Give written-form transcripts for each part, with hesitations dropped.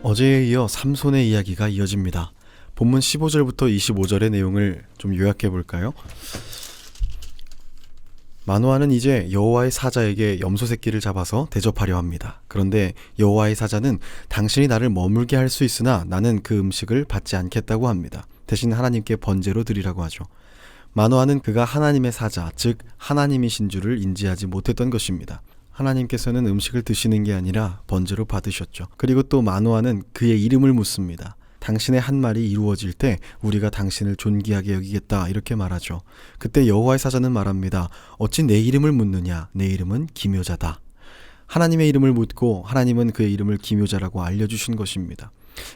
어제에 이어 삼손의 이야기가 이어집니다. 본문 15절부터 25절의 내용을 좀 요약해 볼까요? 마노아는 이제 여호와의 사자에게 염소 새끼를 잡아서 대접하려 합니다. 그런데 여호와의 사자는 당신이 나를 머물게 할 수 있으나 나는 그 음식을 받지 않겠다고 합니다. 대신 하나님께 번제로 드리라고 하죠. 마노아는 그가 하나님의 사자, 즉 하나님이신 줄을 인지하지 못했던 것입니다. 하나님께서는 음식을 드시는 게 아니라 번제로 받으셨죠. 그리고 또 마노아는 그의 이름을 묻습니다. 당신의 한 말이 이루어질 때 우리가 당신을 존귀하게 여기겠다, 이렇게 말하죠. 그때 여호와의 사자는 말합니다. 어찌 내 이름을 묻느냐? 내 이름은 기묘자다. 하나님의 이름을 묻고 하나님은 그의 이름을 기묘자라고 알려주신 것입니다.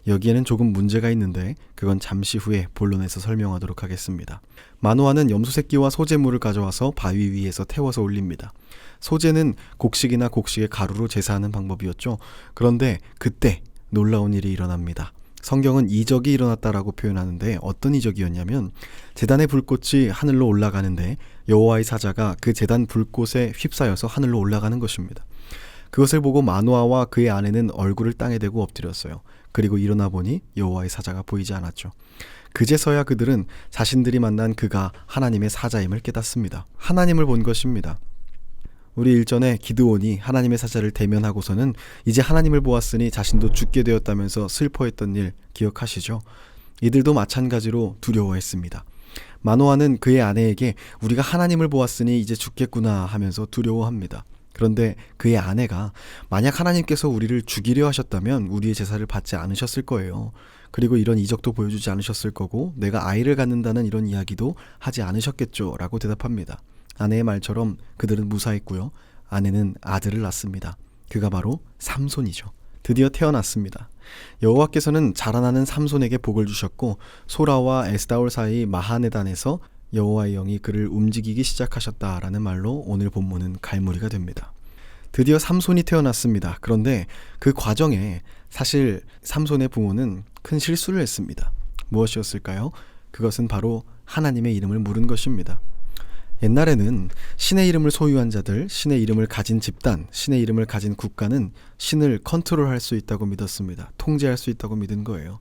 여기에는 조금 문제가 있는데 그건 잠시 후에 본론에서 설명하도록 하겠습니다. 마노아는 염소 새끼와 소제물을 가져와서 바위 위에서 태워서 올립니다. 소제는 곡식이나 곡식의 가루로 제사하는 방법이었죠. 그런데 그때 놀라운 일이 일어납니다. 성경은 이적이 일어났다라고 표현하는데 어떤 이적이었냐면 제단의 불꽃이 하늘로 올라가는데 여호와의 사자가 그 제단 불꽃에 휩싸여서 하늘로 올라가는 것입니다. 그것을 보고 마노아와 그의 아내는 얼굴을 땅에 대고 엎드렸어요. 그리고 일어나 보니 여호와의 사자가 보이지 않았죠. 그제서야 그들은 자신들이 만난 그가 하나님의 사자임을 깨닫습니다. 하나님을 본 것입니다. 우리 일전에 기드온이 하나님의 사자를 대면하고서는 이제 하나님을 보았으니 자신도 죽게 되었다면서 슬퍼했던 일 기억하시죠? 이들도 마찬가지로 두려워했습니다. 마노아는 그의 아내에게 우리가 하나님을 보았으니 이제 죽겠구나 하면서 두려워합니다. 그런데 그의 아내가 만약 하나님께서 우리를 죽이려 하셨다면 우리의 제사를 받지 않으셨을 거예요. 그리고 이런 이적도 보여주지 않으셨을 거고 내가 아이를 갖는다는 이런 이야기도 하지 않으셨겠죠 라고 대답합니다. 아내의 말처럼 그들은 무사했고요. 아내는 아들을 낳습니다. 그가 바로 삼손이죠. 드디어 태어났습니다. 여호와께서는 자라나는 삼손에게 복을 주셨고 소라와 에스다올 사이 마하네단에서 여호와의 영이 그를 움직이기 시작하셨다라는 말로 오늘 본문은 갈무리가 됩니다. 드디어 삼손이 태어났습니다. 그런데 그 과정에 사실 삼손의 부모는 큰 실수를 했습니다. 무엇이었을까요? 그것은 바로 하나님의 이름을 물은 것입니다. 옛날에는 신의 이름을 소유한 자들, 신의 이름을 가진 집단, 신의 이름을 가진 국가는 신을 컨트롤할 수 있다고 믿었습니다. 통제할 수 있다고 믿은 거예요.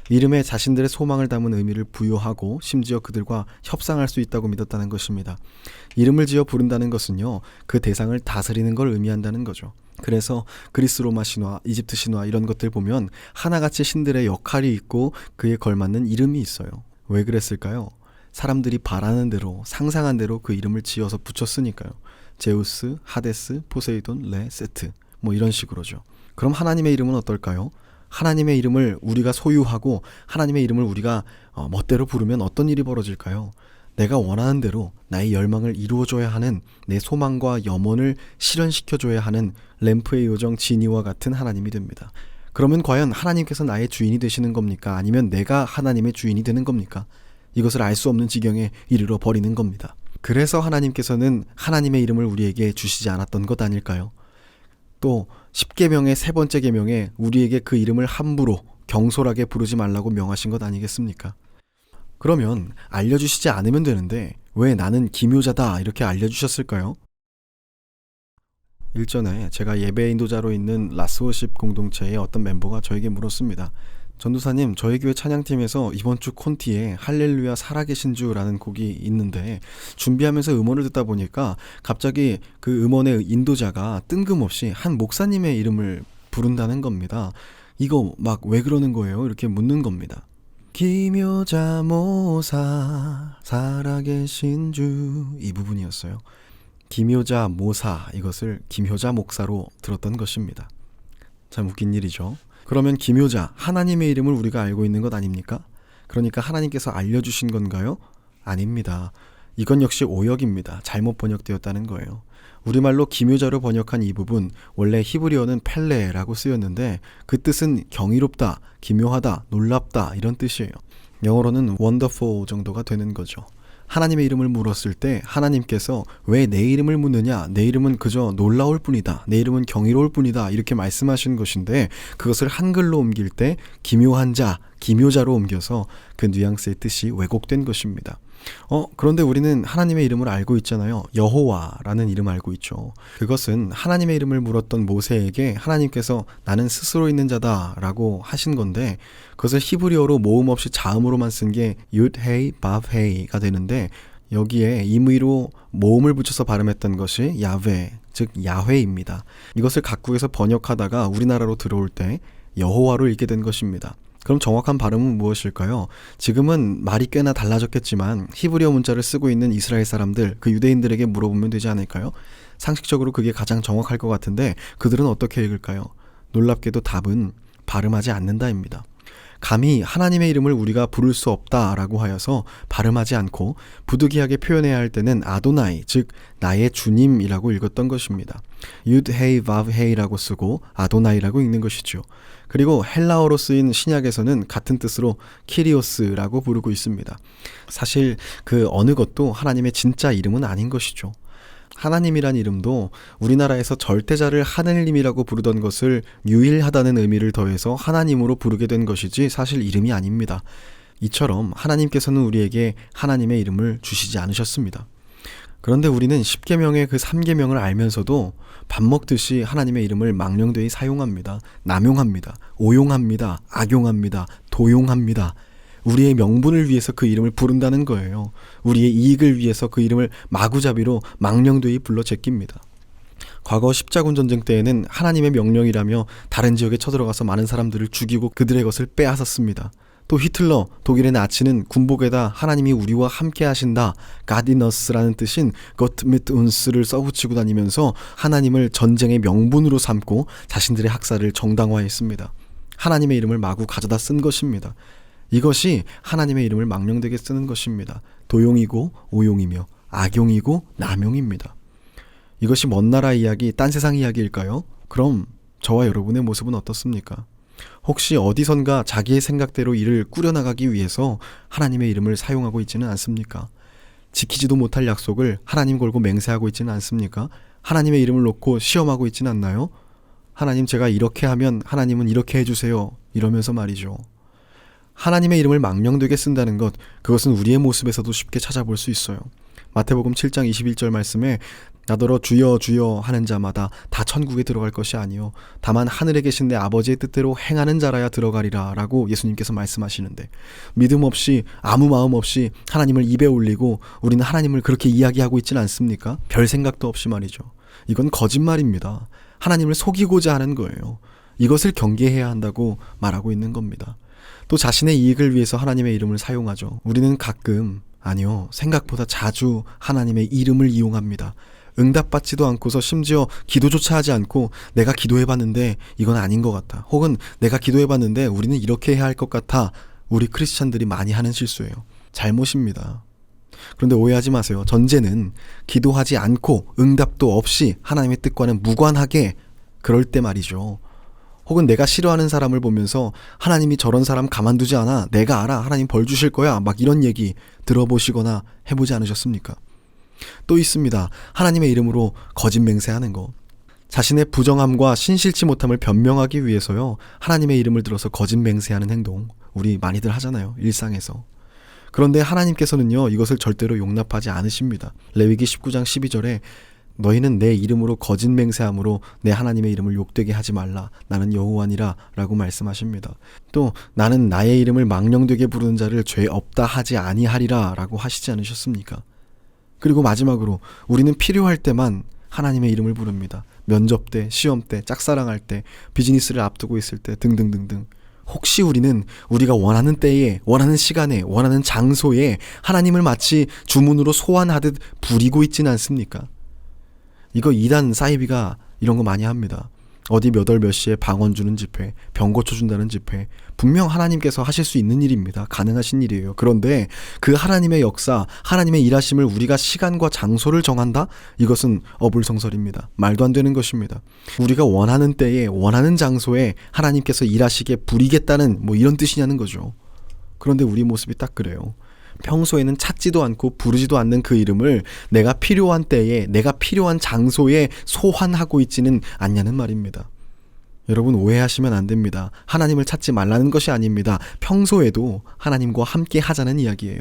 이름에 자신들의 소망을 담은 의미를 부여하고 심지어 그들과 협상할 수 있다고 믿었다는 것입니다. 이름을 지어 부른다는 것은요, 그 대상을 다스리는 걸 의미한다는 거죠. 그래서 그리스 로마 신화, 이집트 신화 이런 것들 보면 하나같이 신들의 역할이 있고 그에 걸맞는 이름이 있어요. 왜 그랬을까요? 사람들이 바라는 대로 상상한 대로 그 이름을 지어서 붙였으니까요. 제우스, 하데스, 포세이돈, 레, 세트 뭐 이런 식으로죠. 그럼 하나님의 이름은 어떨까요? 하나님의 이름을 우리가 소유하고 하나님의 이름을 우리가 멋대로 부르면 어떤 일이 벌어질까요? 내가 원하는 대로 나의 열망을 이루어줘야 하는, 내 소망과 염원을 실현시켜줘야 하는 램프의 요정 지니와 같은 하나님이 됩니다. 그러면 과연 하나님께서 나의 주인이 되시는 겁니까? 아니면 내가 하나님의 주인이 되는 겁니까? 이것을 알 수 없는 지경에 이르러 버리는 겁니다. 그래서 하나님께서는 하나님의 이름을 우리에게 주시지 않았던 것 아닐까요? 또 10계명의 세 번째 계명에 우리에게 그 이름을 함부로 경솔하게 부르지 말라고 명하신 것 아니겠습니까? 그러면 알려주시지 않으면 되는데 왜 나는 기묘자다 이렇게 알려주셨을까요? 일전에 제가 예배 인도자로 있는 라스워십 공동체의 어떤 멤버가 저에게 물었습니다. 전도사님, 저희 교회 찬양팀에서 이번 주 콘티에 할렐루야 살아계신 주라는 곡이 있는데 준비하면서 음원을 듣다 보니까 갑자기 그 음원의 인도자가 뜬금없이 한 목사님의 이름을 부른다는 겁니다. 이거 막 왜 그러는 거예요? 이렇게 묻는 겁니다. 기묘자 모사 살아계신 주, 이 부분이었어요. 기묘자 모사, 이것을 김효자 목사로 들었던 것입니다. 참 웃긴 일이죠. 그러면 기묘자, 하나님의 이름을 우리가 알고 있는 것 아닙니까? 그러니까 하나님께서 알려주신 건가요? 아닙니다. 이건 역시 오역입니다. 잘못 번역되었다는 거예요. 우리말로 기묘자로 번역한 이 부분, 원래 히브리어는 펠레라고 쓰였는데 그 뜻은 경이롭다, 기묘하다, 놀랍다 이런 뜻이에요. 영어로는 wonderful 정도가 되는 거죠. 하나님의 이름을 물었을 때 하나님께서 왜 내 이름을 묻느냐, 내 이름은 그저 놀라울 뿐이다, 내 이름은 경이로울 뿐이다 이렇게 말씀하신 것인데 그것을 한글로 옮길 때 기묘한 자, 기묘자로 옮겨서 그 뉘앙스의 뜻이 왜곡된 것입니다. 그런데 우리는 하나님의 이름을 알고 있잖아요. 여호와라는 이름 알고 있죠. 그것은 하나님의 이름을 물었던 모세에게 하나님께서 나는 스스로 있는 자다라고 하신 건데, 그것을 히브리어로 모음 없이 자음으로만 쓴 게 윕헤이 밥헤이가 되는데, 여기에 임의로 모음을 붙여서 발음했던 것이 야훼, 즉 야훼입니다. 이것을 각국에서 번역하다가 우리나라로 들어올 때 여호와로 읽게 된 것입니다. 그럼 정확한 발음은 무엇일까요? 지금은 말이 꽤나 달라졌겠지만 히브리어 문자를 쓰고 있는 이스라엘 사람들, 그 유대인들에게 물어보면 되지 않을까요? 상식적으로 그게 가장 정확할 것 같은데 그들은 어떻게 읽을까요? 놀랍게도 답은 발음하지 않는다입니다. 감히 하나님의 이름을 우리가 부를 수 없다라고 하여서 발음하지 않고 부득이하게 표현해야 할 때는 아도나이, 즉 나의 주님이라고 읽었던 것입니다. 윕헤이 밥헤이라고 쓰고 아도나이라고 읽는 것이죠. 그리고 헬라어로 쓰인 신약에서는 같은 뜻으로 키리오스라고 부르고 있습니다. 사실 그 어느 것도 하나님의 진짜 이름은 아닌 것이죠. 하나님이란 이름도 우리나라에서 절대자를 하느님이라고 부르던 것을 유일하다는 의미를 더해서 하나님으로 부르게 된 것이지 사실 이름이 아닙니다. 이처럼 하나님께서는 우리에게 하나님의 이름을 주시지 않으셨습니다. 그런데 우리는 10계명의 그 3계명을 알면서도 밥 먹듯이 하나님의 이름을 망령되이 사용합니다. 남용합니다. 오용합니다. 악용합니다. 도용합니다. 우리의 명분을 위해서 그 이름을 부른다는 거예요. 우리의 이익을 위해서 그 이름을 마구잡이로 망령되이 불러 제낍니다. 과거 십자군 전쟁 때에는 하나님의 명령이라며 다른 지역에 쳐들어가서 많은 사람들을 죽이고 그들의 것을 빼앗았습니다. 또 히틀러, 독일의 나치는 군복에다 하나님이 우리와 함께 하신다, God in us라는 뜻인 Gott mit uns를 써붙이고 다니면서 하나님을 전쟁의 명분으로 삼고 자신들의 학살을 정당화했습니다. 하나님의 이름을 마구 가져다 쓴 것입니다. 이것이 하나님의 이름을 망령되게 쓰는 것입니다. 도용이고 오용이며 악용이고 남용입니다. 이것이 먼 나라 이야기, 딴 세상 이야기일까요? 그럼 저와 여러분의 모습은 어떻습니까? 혹시 어디선가 자기의 생각대로 일을 꾸려나가기 위해서 하나님의 이름을 사용하고 있지는 않습니까? 지키지도 못할 약속을 하나님 걸고 맹세하고 있지는 않습니까? 하나님의 이름을 놓고 시험하고 있지는 않나요? 하나님, 제가 이렇게 하면 하나님은 이렇게 해주세요, 이러면서 말이죠. 하나님의 이름을 망령되게 쓴다는 것, 그것은 우리의 모습에서도 쉽게 찾아볼 수 있어요. 마태복음 7장 21절 말씀에 나더러 주여 주여 하는 자마다 다 천국에 들어갈 것이 아니요 다만 하늘에 계신 내 아버지의 뜻대로 행하는 자라야 들어가리라 라고 예수님께서 말씀하시는데, 믿음 없이 아무 마음 없이 하나님을 입에 올리고 우리는 하나님을 그렇게 이야기하고 있지는 않습니까? 별 생각도 없이 말이죠. 이건 거짓말입니다. 하나님을 속이고자 하는 거예요. 이것을 경계해야 한다고 말하고 있는 겁니다. 또 자신의 이익을 위해서 하나님의 이름을 사용하죠. 우리는 가끔, 아니요, 생각보다 자주 하나님의 이름을 이용합니다. 응답받지도 않고서 심지어 기도조차 하지 않고 내가 기도해봤는데 이건 아닌 것 같아, 혹은 내가 기도해봤는데 우리는 이렇게 해야 할 것 같아, 우리 크리스찬들이 많이 하는 실수예요. 잘못입니다. 그런데 오해하지 마세요. 전제는 기도하지 않고 응답도 없이 하나님의 뜻과는 무관하게 그럴 때 말이죠. 혹은 내가 싫어하는 사람을 보면서 하나님이 저런 사람 가만두지 않아, 내가 알아, 하나님 벌 주실 거야, 막 이런 얘기 들어보시거나 해보지 않으셨습니까? 또 있습니다. 하나님의 이름으로 거짓 맹세하는 거. 자신의 부정함과 신실치 못함을 변명하기 위해서요, 하나님의 이름을 들어서 거짓 맹세하는 행동, 우리 많이들 하잖아요, 일상에서. 그런데 하나님께서는요, 이것을 절대로 용납하지 않으십니다. 레위기 19장 12절에 너희는 내 이름으로 거짓 맹세함으로 내 하나님의 이름을 욕되게 하지 말라, 나는 여호와니라 라고 말씀하십니다. 또 나는 나의 이름을 망령되게 부르는 자를 죄 없다 하지 아니하리라 라고 하시지 않으셨습니까? 그리고 마지막으로 우리는 필요할 때만 하나님의 이름을 부릅니다. 면접 때, 시험 때, 짝사랑할 때, 비즈니스를 앞두고 있을 때 등등등등. 혹시 우리는 우리가 원하는 때에, 원하는 시간에, 원하는 장소에 하나님을 마치 주문으로 소환하듯 부리고 있지는 않습니까? 이거 이단 사이비가 이런 거 많이 합니다. 어디 몇 월 몇 시에 방언 주는 집회, 병고쳐 준다는 집회, 분명 하나님께서 하실 수 있는 일입니다. 가능하신 일이에요. 그런데 그 하나님의 역사, 하나님의 일하심을 우리가 시간과 장소를 정한다? 이것은 어불성설입니다. 말도 안 되는 것입니다. 우리가 원하는 때에, 원하는 장소에 하나님께서 일하시게 부리겠다는 뭐 이런 뜻이냐는 거죠. 그런데 우리 모습이 딱 그래요. 평소에는 찾지도 않고 부르지도 않는 그 이름을 내가 필요한 때에, 내가 필요한 장소에 소환하고 있지는 않냐는 말입니다. 여러분, 오해하시면 안 됩니다. 하나님을 찾지 말라는 것이 아닙니다. 평소에도 하나님과 함께 하자는 이야기예요.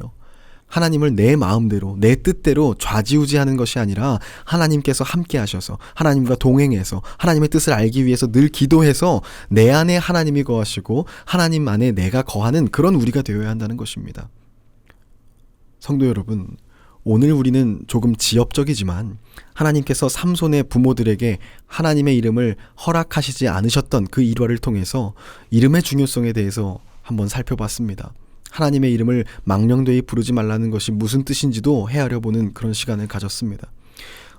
하나님을 내 마음대로, 내 뜻대로 좌지우지하는 것이 아니라 하나님께서 함께 하셔서, 하나님과 동행해서, 하나님의 뜻을 알기 위해서 늘 기도해서 내 안에 하나님이 거하시고 하나님 안에 내가 거하는 그런 우리가 되어야 한다는 것입니다. 성도 여러분, 오늘 우리는 조금 지엽적이지만 하나님께서 삼손의 부모들에게 하나님의 이름을 허락하시지 않으셨던 그 일화를 통해서 이름의 중요성에 대해서 한번 살펴봤습니다. 하나님의 이름을 망령되이 부르지 말라는 것이 무슨 뜻인지도 헤아려보는 그런 시간을 가졌습니다.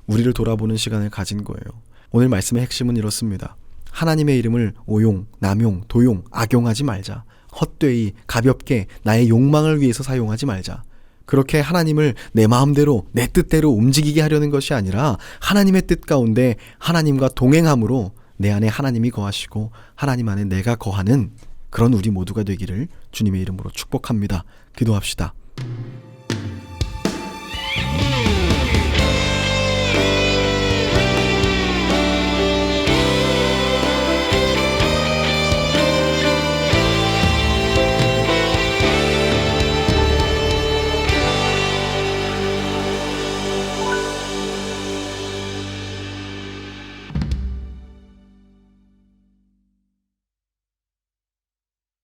우리를 돌아보는 시간을 가진 거예요. 오늘 말씀의 핵심은 이렇습니다. 하나님의 이름을 오용, 남용, 도용, 악용하지 말자. 헛되이 가볍게 나의 욕망을 위해서 사용하지 말자. 그렇게 하나님을 내 마음대로 내 뜻대로 움직이게 하려는 것이 아니라 하나님의 뜻 가운데 하나님과 동행함으로 내 안에 하나님이 거하시고 하나님 안에 내가 거하는 그런 우리 모두가 되기를 주님의 이름으로 축복합니다. 기도합시다.